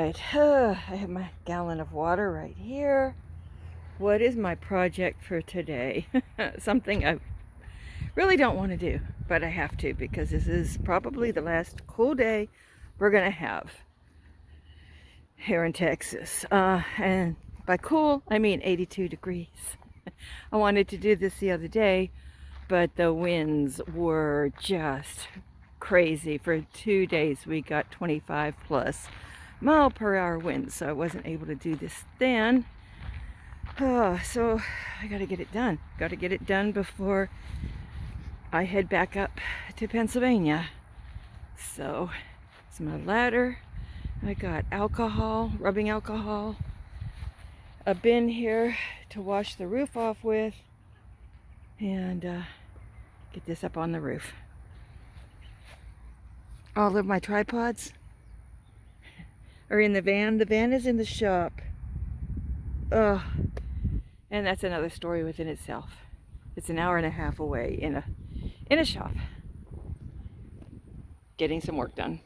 right, I have my gallon of water right here. What is my project for today? Something I really don't want to do, but I have to because this is probably the last cool day we're gonna have here in Texas. And by cool, I mean 82 degrees. I wanted to do this the other day, but the winds were just crazy. For 2 days we got 25 plus mile per hour winds, so I wasn't able to do this then. So I gotta get it done. Gotta get it done before I head back up to Pennsylvania. So it's my ladder. I got alcohol, rubbing alcohol, a bin here to wash the roof off with, and get this up on the roof. All of my tripods are in the van. The van is in the shop. Oh, and that's another story within itself. It's an hour and a half away in a shop, getting some work done.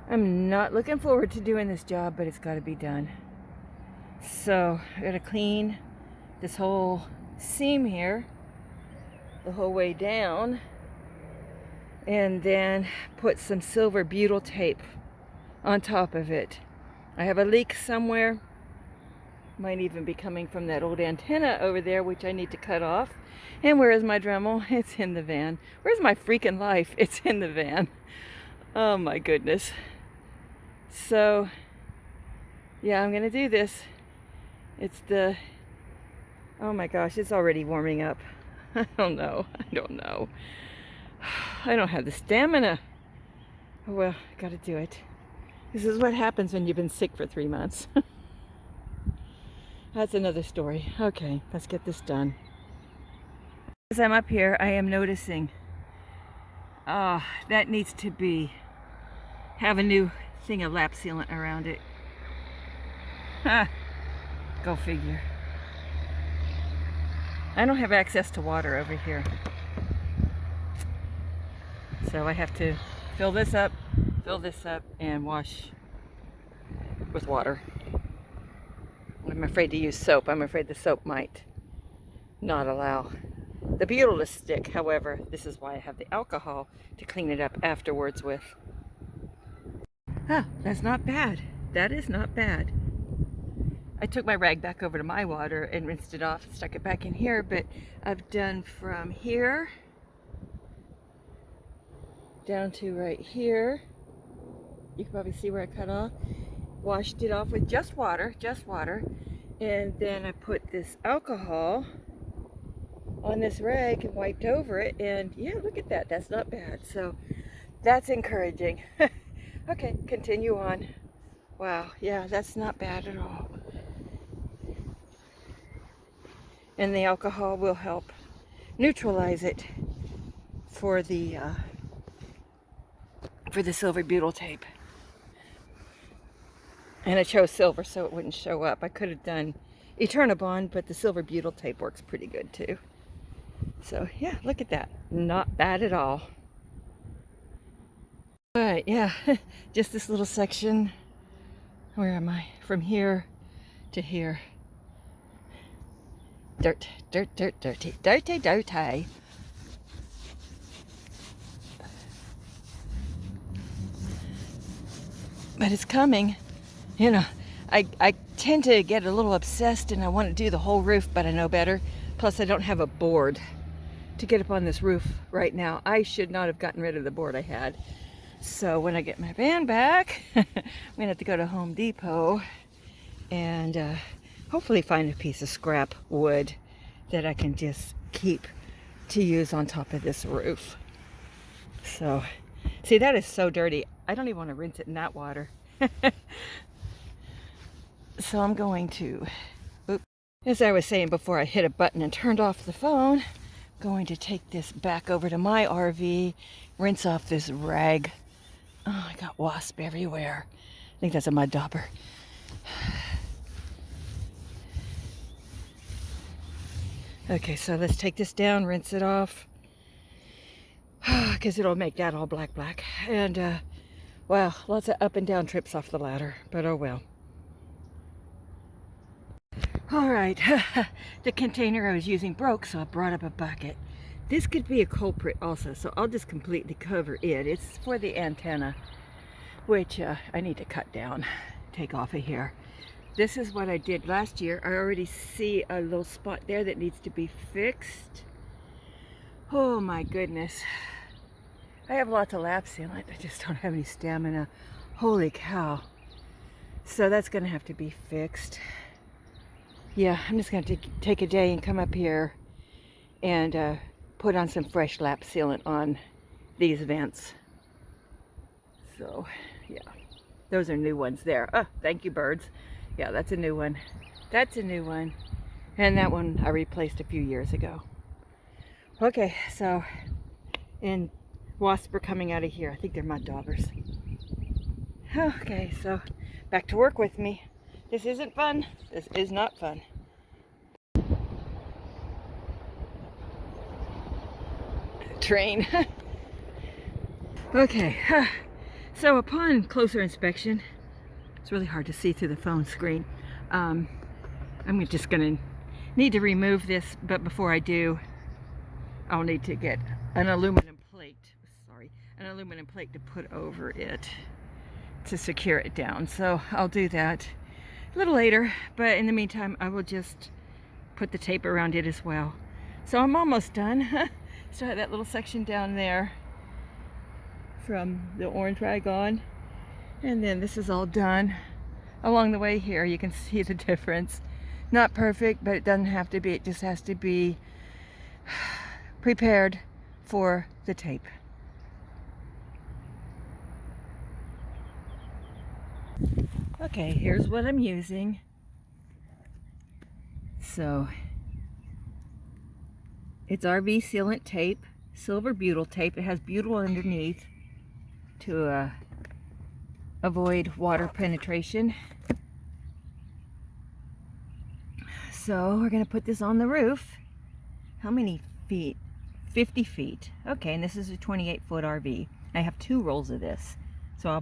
I'm not looking forward to doing this job, but it's got to be done. So I got to clean this whole seam here the whole way down, and then put some silver butyl tape on top of it. I have a leak somewhere. Might even be coming from that old antenna over there, which I need to cut off. And where is my Dremel? It's in the van. Where's my freaking life? It's in the van. Oh my goodness. So yeah, I'm gonna do this. It's the, oh my gosh, it's already warming up. I don't know. I don't have the stamina. Well, I gotta do it. This is what happens when you've been sick for 3 months. That's another story. Okay, let's get this done. As I'm up here, I am noticing, that needs to have a new thing of lap sealant around it. Go figure. I don't have access to water over here, so I have to fill this up, and wash with water. I'm afraid to use soap. I'm afraid the soap might not allow the butyl to stick. However, this is why I have the alcohol to clean it up afterwards with. That's not bad. That is not bad. I took my rag back over to my water and rinsed it off and stuck it back in here, but I've done from here down to right here. You can probably see where I cut off. Washed it off with just water, and then I put this alcohol on this rag and wiped over it, and yeah, look at that. That's not bad. So that's encouraging. Okay, continue on. Wow, yeah, that's not bad at all. And the alcohol will help neutralize it for the silver butyl tape. And I chose silver so it wouldn't show up. I could have done Eternabond, but the silver butyl tape works pretty good too. So yeah, look at that. Not bad at all. All right, yeah, just this little section. Where am I? From here to here. Dirt, dirty. But it's coming. You know, I tend to get a little obsessed and I want to do the whole roof, but I know better. Plus, I don't have a board to get up on this roof right now. I should not have gotten rid of the board I had. So when I get my van back, I'm gonna have to go to Home Depot and hopefully find a piece of scrap wood that I can just keep to use on top of this roof. So, see, that is so dirty. I don't even want to rinse it in that water. So I'm going to, as I was saying before I hit a button and turned off the phone, I'm going to take this back over to my RV, rinse off this rag. Oh, I got wasp everywhere. I think that's a mud dauber. Okay, so let's take this down, rinse it off, because it'll make that all black. And Wow, lots of up and down trips off the ladder, but oh well. All right, the container I was using broke, so I brought up a bucket. This could be a culprit also, so I'll just completely cover it. It's for the antenna, which I need to cut down, take off of here. This is what I did last year. I already see a little spot there that needs to be fixed. Oh my goodness. I have lots of lap sealant. I just don't have any stamina. Holy cow. So that's going to have to be fixed. Yeah, I'm just going to take a day and come up here and put on some fresh lap sealant on these vents. So, yeah. Those are new ones there. Oh, thank you, birds. Yeah, that's a new one. That's a new one. And that one I replaced a few years ago. Okay, so, and wasps are coming out of here. I think they're mud daubers. Okay, so back to work with me. This isn't fun. This is not fun. Train. Okay, so upon closer inspection, it's really hard to see through the phone screen. I'm just gonna need to remove this, but before I do, I'll need to get an aluminum plate. Sorry, an aluminum plate to put over it to secure it down. So I'll do that a little later, but in the meantime, I will just put the tape around it as well. So I'm almost done. Still have that little section down there from the orange rag on, and then this is all done. Along the way here, you can see the difference. Not perfect, but it doesn't have to be. It just has to be prepared for the tape. Okay, here's what I'm using. So it's RV sealant tape, silver butyl tape. It has butyl underneath to avoid water penetration. So we're going to put this on the roof. How many feet? 50 feet. Okay, and this is a 28-foot RV. I have 2 rolls of this, so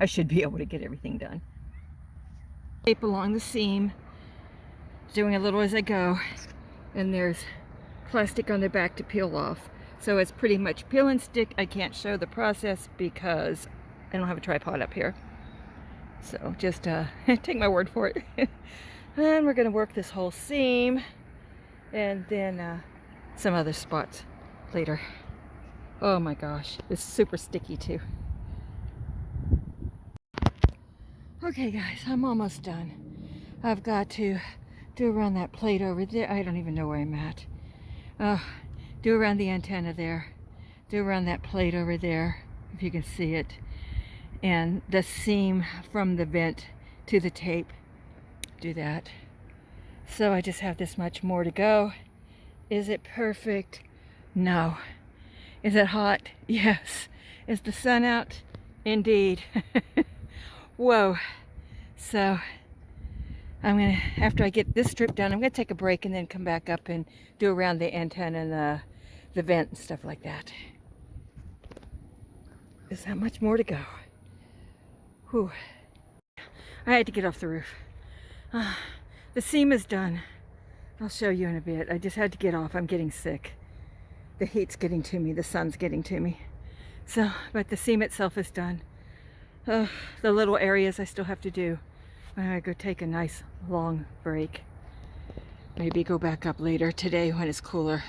I should be able to get everything done. Tape along the seam, doing a little as I go, and there's plastic on the back to peel off. So it's pretty much peel and stick. I can't show the process because I don't have a tripod up here. So just take my word for it. And we're going to work this whole seam and then some other spots later. Oh my gosh, it's super sticky too. Okay guys, I'm almost done. I've got to do around that plate over there. I don't even know where I'm at. Do around the antenna there. Do around that plate over there, if you can see it. And the seam from the vent to the tape. Do that. So I just have this much more to go. Is it perfect? No. Is it hot? Yes. Is the sun out? Indeed. Whoa. So I'm gonna, after I get this strip done, I'm gonna take a break and then come back up and do around the antenna and the vent and stuff like that. There's that much more to go. Whew. I had to get off the roof. The seam is done. I'll show you in a bit. I just had to get off. I'm getting sick. The heat's getting to me. The sun's getting to me. So, but the seam itself is done. The little areas I still have to do. I'm gonna go take a nice long break. Maybe go back up later today when it's cooler.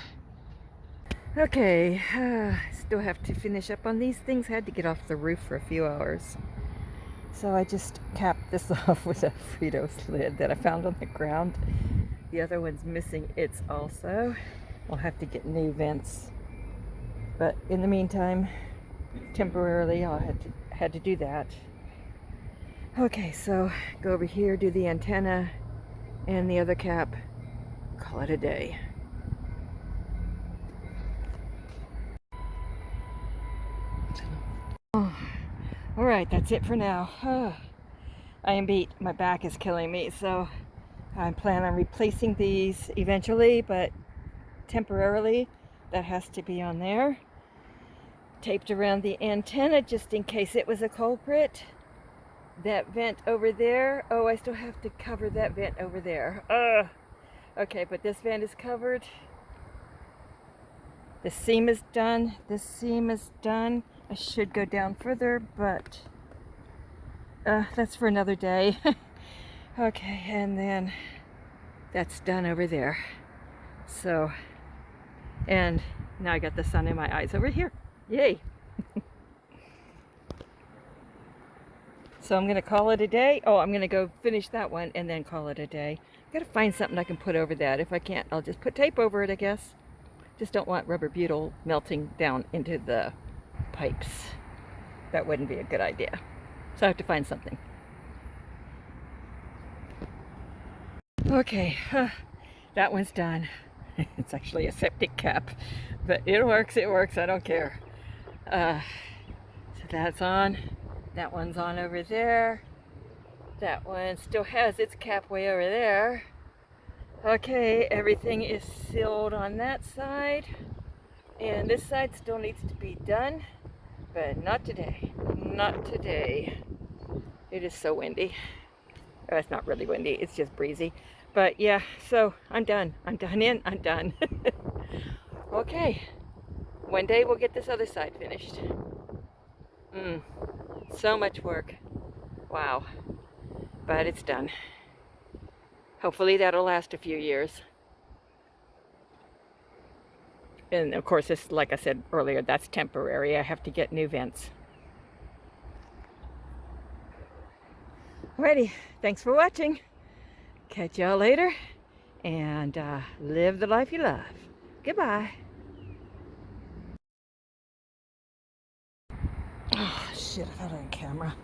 Okay, still have to finish up on these things. Had to get off the roof for a few hours. So I just capped this off with a Fritos lid that I found on the ground. The other one's missing its also. I'll have to get new vents. But in the meantime, temporarily I had to do that. Okay, so go over here, do the antenna and the other cap, call it a day. Oh, all right, that's it for now. I am beat. My back is killing me, so I plan on replacing these eventually, but temporarily that has to be on there. taped around the antenna just in case it was a culprit. That vent over there, oh, I still have to cover that vent over there. Okay, but this vent is covered. The seam is done. This seam is done. I should go down further, but that's for another day. Okay, and then that's done over there. So, and now I got the sun in my eyes over here. Yay! So I'm gonna call it a day. Oh, I'm gonna go finish that one and then call it a day. I gotta find something I can put over that. If I can't, I'll just put tape over it, I guess. Just don't want rubber butyl melting down into the pipes. That wouldn't be a good idea. So I have to find something. Okay, that one's done. It's actually a septic cap, but it works, I don't care. So that's on. That one's on over there. That one still has its cap way over there. Okay, everything is sealed on that side. And this side still needs to be done, but not today. Not today. It is so windy. Oh, it's not really windy, it's just breezy. But yeah, so I'm done. I'm done. Okay, one day we'll get this other side finished. So much work. Wow. But it's done. Hopefully that'll last a few years. And of course, this, like I said earlier, that's temporary. I have to get new vents. Alrighty, thanks for watching. Catch y'all later, and live the life you love. Goodbye. Oh shit, I thought I had a camera.